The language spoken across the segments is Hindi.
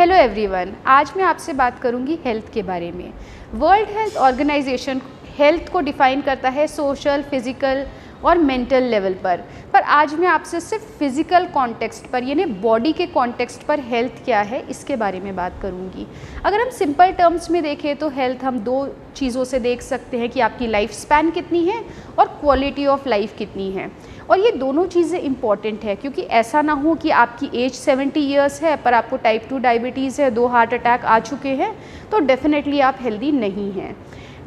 हेलो एवरीवन, आज मैं आपसे बात करूंगी हेल्थ के बारे में। वर्ल्ड हेल्थ ऑर्गेनाइजेशन हेल्थ को डिफ़ाइन करता है सोशल, फिज़िकल और मेंटल लेवल पर आज मैं आपसे सिर्फ फिज़िकल कॉन्टेक्स्ट पर यानी बॉडी के कॉन्टेक्स्ट पर हेल्थ क्या है इसके बारे में बात करूंगी। अगर हम सिंपल टर्म्स में देखें तो हेल्थ हम दो चीज़ों से देख सकते हैं कि आपकी लाइफ स्पैन कितनी है और क्वालिटी ऑफ लाइफ कितनी है। और ये दोनों चीज़ें इंपॉर्टेंट है क्योंकि ऐसा ना हो कि आपकी एज 70 ईयर्स है पर आपको टाइप 2 डायबिटीज़ है, 2 हार्ट अटैक आ चुके हैं, तो डेफिनेटली आप हेल्दी नहीं हैं।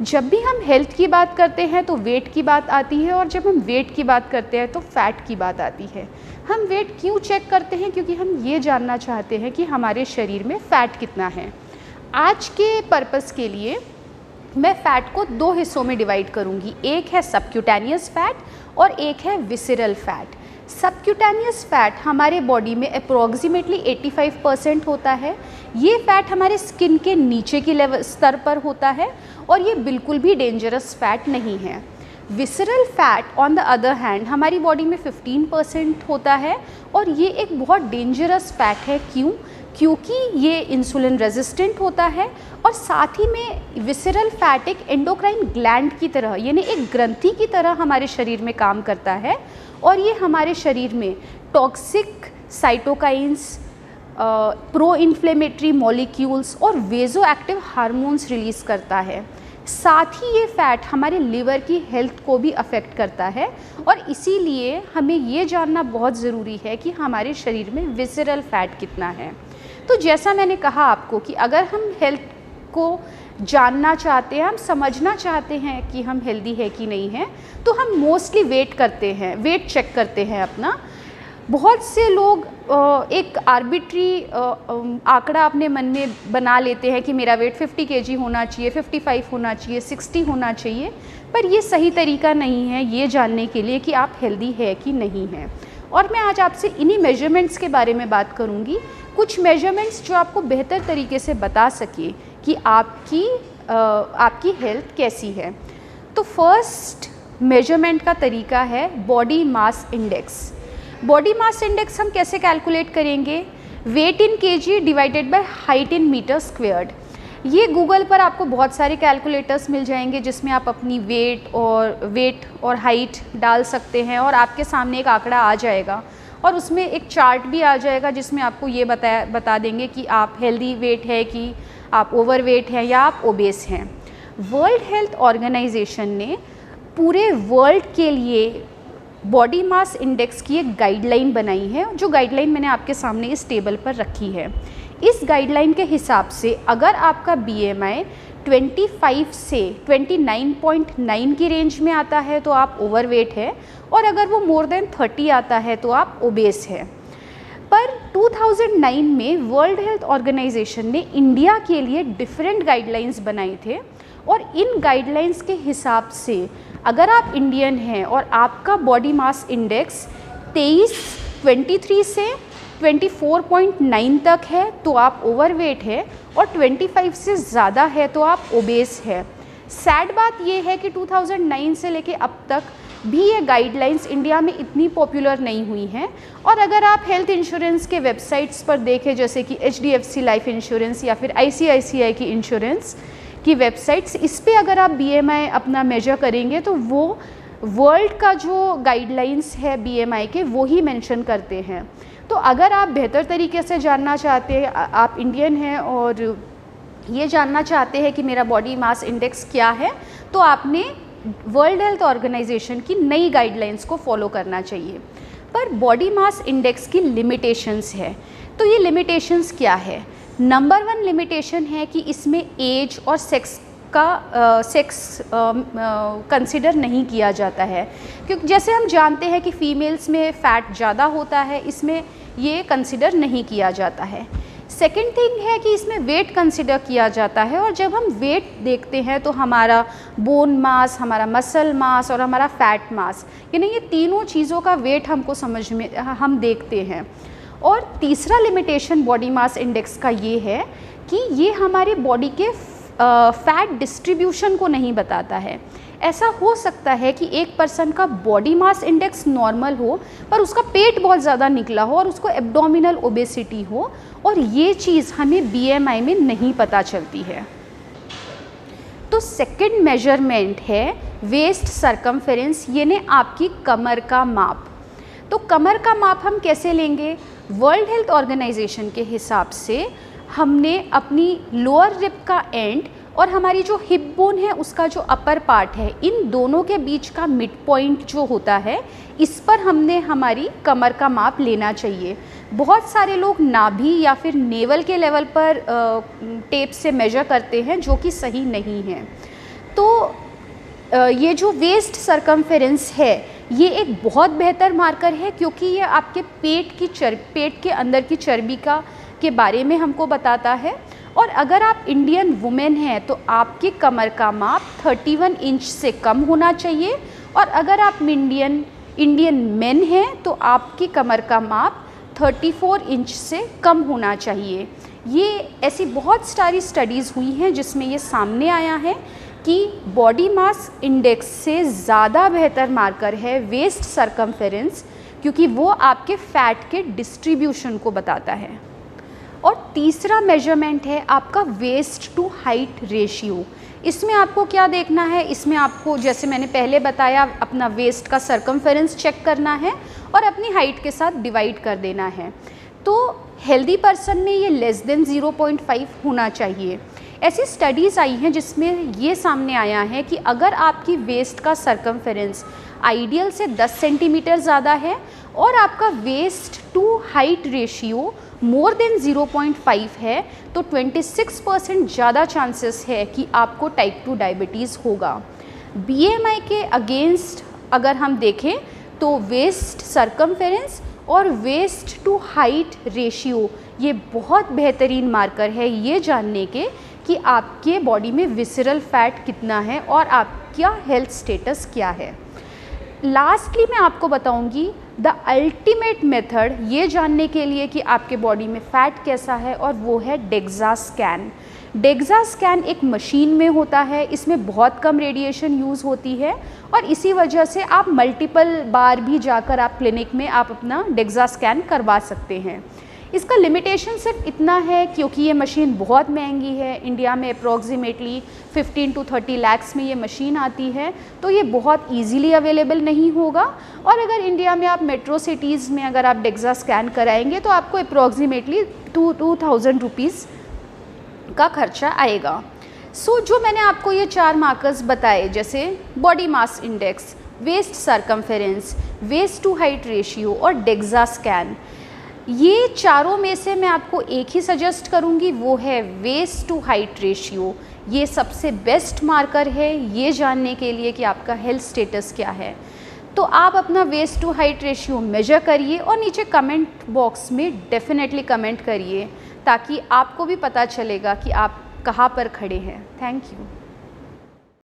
जब भी हम हेल्थ की बात करते हैं तो वेट की बात आती है, और जब हम वेट की बात करते हैं तो फैट की बात आती है। हम वेट क्यों चेक करते हैं? क्योंकि हम ये जानना चाहते हैं कि हमारे शरीर में फ़ैट कितना है। आज के पर्पस के लिए मैं फ़ैट को दो हिस्सों में डिवाइड करूंगी। एक है सबक्यूटेनियस फ़ैट और एक है विसरल फ़ैट। सबक्यूटेनियस फ़ैट हमारे बॉडी में अप्रॉक्सीमेटली 85% होता है। ये फ़ैट हमारे स्किन के नीचे की लेवल स्तर पर होता है और ये बिल्कुल भी डेंजरस फ़ैट नहीं है। Visceral fat on the other hand हमारी बॉडी में 15% होता है और ये एक बहुत डेंजरस फ़ैट है। क्यों? क्योंकि ये इंसुलिन रेजिस्टेंट होता है और साथ ही में विसरल फैट एक एंडोक्राइन ग्लैंड की तरह यानी एक ग्रंथि की तरह हमारे शरीर में काम करता है और ये हमारे शरीर में toxic cytokines, pro inflammatory molecules और वेजो एक्टिव हार्मोन्स रिलीज़ करता है। साथ ही ये फ़ैट हमारे लिवर की हेल्थ को भी अफेक्ट करता है और इसीलिए हमें ये जानना बहुत ज़रूरी है कि हमारे शरीर में विसरल फैट कितना है। तो जैसा मैंने कहा आपको कि अगर हम हेल्थ को जानना चाहते हैं, हम समझना चाहते हैं कि हम हेल्दी है कि नहीं है, तो हम मोस्टली वेट करते हैं, वेट चेक करते हैं अपना। बहुत से लोग एक आर्बिट्री आंकड़ा अपने मन में बना लेते हैं कि मेरा वेट 50 केजी होना चाहिए, 55 होना चाहिए, 60 होना चाहिए, पर ये सही तरीका नहीं है ये जानने के लिए कि आप हेल्दी है कि नहीं है। और मैं आज आपसे इन्हीं मेजरमेंट्स के बारे में बात करूंगी, कुछ मेजरमेंट्स जो आपको बेहतर तरीके से बता सके कि आपकी हेल्थ कैसी है। तो फर्स्ट मेजरमेंट का तरीका है body mass index. Body mass index हम कैसे कैलकुलेट करेंगे? Weight in KG divided by height in metre squared. ये गूगल पर आपको बहुत सारे कैलकुलेटर्स मिल जाएंगे जिसमें आप अपनी वेट और हाइट डाल सकते हैं और आपके सामने एक आंकड़ा आ जाएगा और उसमें एक चार्ट भी आ जाएगा जिसमें आपको ये बता देंगे कि आप हेल्दी वेट है कि आप ओवरवेट हैं या आप ओबेस हैं। वर्ल्ड हेल्थ ऑर्गेनाइजेशन ने पूरे वर्ल्ड के लिए बॉडी मास इंडेक्स की एक गाइडलाइन बनाई है, जो गाइडलाइन मैंने आपके सामने इस टेबल पर रखी है। इस गाइडलाइन के हिसाब से अगर आपका BMI 25 से 29.9 की रेंज में आता है तो आप ओवरवेट है और अगर वो मोर देन 30 आता है तो आप ओबेस है। पर 2009 में वर्ल्ड हेल्थ ऑर्गेनाइजेशन ने इंडिया के लिए डिफरेंट गाइडलाइंस बनाए थे और इन गाइडलाइंस के हिसाब से अगर आप इंडियन हैं और आपका बॉडी मास इंडेक्स 23 से 24.9 तक है तो आप ओवरवेट है और 25 से ज़्यादा है तो आप ओबेस है। सैड बात ये है कि 2009 से लेके अब तक भी ये गाइडलाइंस इंडिया में इतनी पॉपुलर नहीं हुई हैं और अगर आप हेल्थ इंश्योरेंस के वेबसाइट्स पर देखें जैसे कि HDFC लाइफ इंश्योरेंस या फिर ICICI की इंश्योरेंस की वेबसाइट्स, इस पे अगर आप BMI अपना मेजर करेंगे तो वो वर्ल्ड का जो गाइडलाइंस है BMI के वो ही मेंशन करते हैं। तो अगर आप बेहतर तरीके से जानना चाहते हैं, आप इंडियन हैं और ये जानना चाहते हैं कि मेरा बॉडी मास इंडेक्स क्या है, तो आपने वर्ल्ड हेल्थ ऑर्गेनाइजेशन की नई गाइडलाइंस को फॉलो करना चाहिए। पर बॉडी मास इंडेक्स की लिमिटेशंस है, तो ये लिमिटेशंस क्या है? नंबर 1 लिमिटेशन है कि इसमें एज और सेक्स कंसिडर नहीं किया जाता है, क्योंकि जैसे हम जानते हैं कि फीमेल्स में फ़ैट ज़्यादा होता है, इसमें ये कंसिडर नहीं किया जाता है। सेकेंड थिंग है कि इसमें वेट कंसिडर किया जाता है और जब हम वेट देखते हैं तो हमारा बोन मास, हमारा मसल मास और हमारा फैट मास यानी ये तीनों चीज़ों का वेट हम देखते हैं। और तीसरा लिमिटेशन बॉडी मास इंडेक्स का ये है कि ये हमारे बॉडी के फैट डिस्ट्रीब्यूशन को नहीं बताता है। ऐसा हो सकता है कि एक पर्सन का बॉडी मास इंडेक्स नॉर्मल हो पर उसका पेट बहुत ज़्यादा निकला हो और उसको एब्डोमिनल ओबेसिटी हो और ये चीज़ हमें BMI में नहीं पता चलती है। तो सेकंड मेजरमेंट है वेस्ट सरकमफेरेंस, यानी आपकी कमर का माप। तो कमर का माप हम कैसे लेंगे? वर्ल्ड हेल्थ ऑर्गेनाइजेशन के हिसाब से हमने अपनी लोअर रिब का एंड और हमारी जो हिप बोन है उसका जो अपर पार्ट है, इन दोनों के बीच का मिड पॉइंट जो होता है, इस पर हमने हमारी कमर का माप लेना चाहिए। बहुत सारे लोग नाभि या फिर नेवल के लेवल पर टेप से मेजर करते हैं, जो कि सही नहीं है। तो ये जो वेस्ट सरकमफेरेंस है ये एक बहुत बेहतर मार्कर है, क्योंकि ये आपके पेट के अंदर की चर्बी के बारे में हमको बताता है। और अगर आप इंडियन वुमेन हैं तो आपकी कमर का माप 31 इंच से कम होना चाहिए, और अगर आप इंडियन मेन हैं तो आपकी कमर का माप 34 इंच से कम होना चाहिए। ये ऐसी बहुत सारी स्टडीज़ हुई हैं जिसमें ये सामने आया है कि बॉडी मास इंडेक्स से ज़्यादा बेहतर मार्कर है वेस्ट सरकमफेरेंस, क्योंकि वो आपके फैट के डिस्ट्रीब्यूशन को बताता है। और तीसरा मेजरमेंट है आपका वेस्ट टू हाइट रेशियो। इसमें आपको क्या देखना है? इसमें आपको, जैसे मैंने पहले बताया, अपना वेस्ट का सरकमफेरेंस चेक करना है और अपनी हाइट के साथ डिवाइड कर देना है। तो हेल्दी पर्सन में ये लेस देन 0.5 होना चाहिए। ऐसी स्टडीज़ आई हैं जिसमें ये सामने आया है कि अगर आपकी वेस्ट का सरकमफेरेंस आइडियल से 10 सेंटीमीटर ज़्यादा है और आपका waist to height ratio more than 0.5 है, तो 26% ज़्यादा चांसेस है कि आपको टाइप 2 डायबिटीज़ होगा। BMI के अगेंस्ट अगर हम देखें तो वेस्ट सरकमफेरेंस और वेस्ट टू हाइट रेशियो ये बहुत बेहतरीन मार्कर है ये जानने के कि आपके बॉडी में विसरल फैट कितना है और आपका हेल्थ स्टेटस क्या है। लास्टली मैं आपको बताऊंगी द अल्टीमेट मेथड ये जानने के लिए कि आपके बॉडी में फ़ैट कैसा है, और वो है डेक्सा स्कैन। डेक्सा स्कैन एक मशीन में होता है, इसमें बहुत कम रेडिएशन यूज़ होती है और इसी वजह से आप मल्टीपल बार भी जाकर आप क्लिनिक में आप अपना डेक्सा स्कैन करवा सकते हैं। इसका लिमिटेशन सिर्फ इतना है क्योंकि ये मशीन बहुत महंगी है, इंडिया में अप्रॉक्सीमेटली 15 to 30 लाख्स में ये मशीन आती है, तो ये बहुत इजीली अवेलेबल नहीं होगा। और अगर इंडिया में आप मेट्रो सिटीज़ में अगर आप डेक्सा स्कैन कराएंगे तो आपको अप्रॉक्सीमेटली 2000 रुपीज़ का खर्चा आएगा। सो जो मैंने आपको ये 4 मार्कर्स बताए, जैसे body mass index, waist circumference, waist to height ratio और डेक्सा स्कैन, ये चारों में से मैं आपको एक ही सजेस्ट करूँगी, वो है वेस्ट टू हाइट रेशियो। ये सबसे बेस्ट मार्कर है ये जानने के लिए कि आपका हेल्थ स्टेटस क्या है। तो आप अपना waist to height ratio measure करिए और नीचे कमेंट बॉक्स में डेफिनेटली कमेंट करिए, ताकि आपको भी पता चलेगा कि आप कहाँ पर खड़े हैं। Thank you.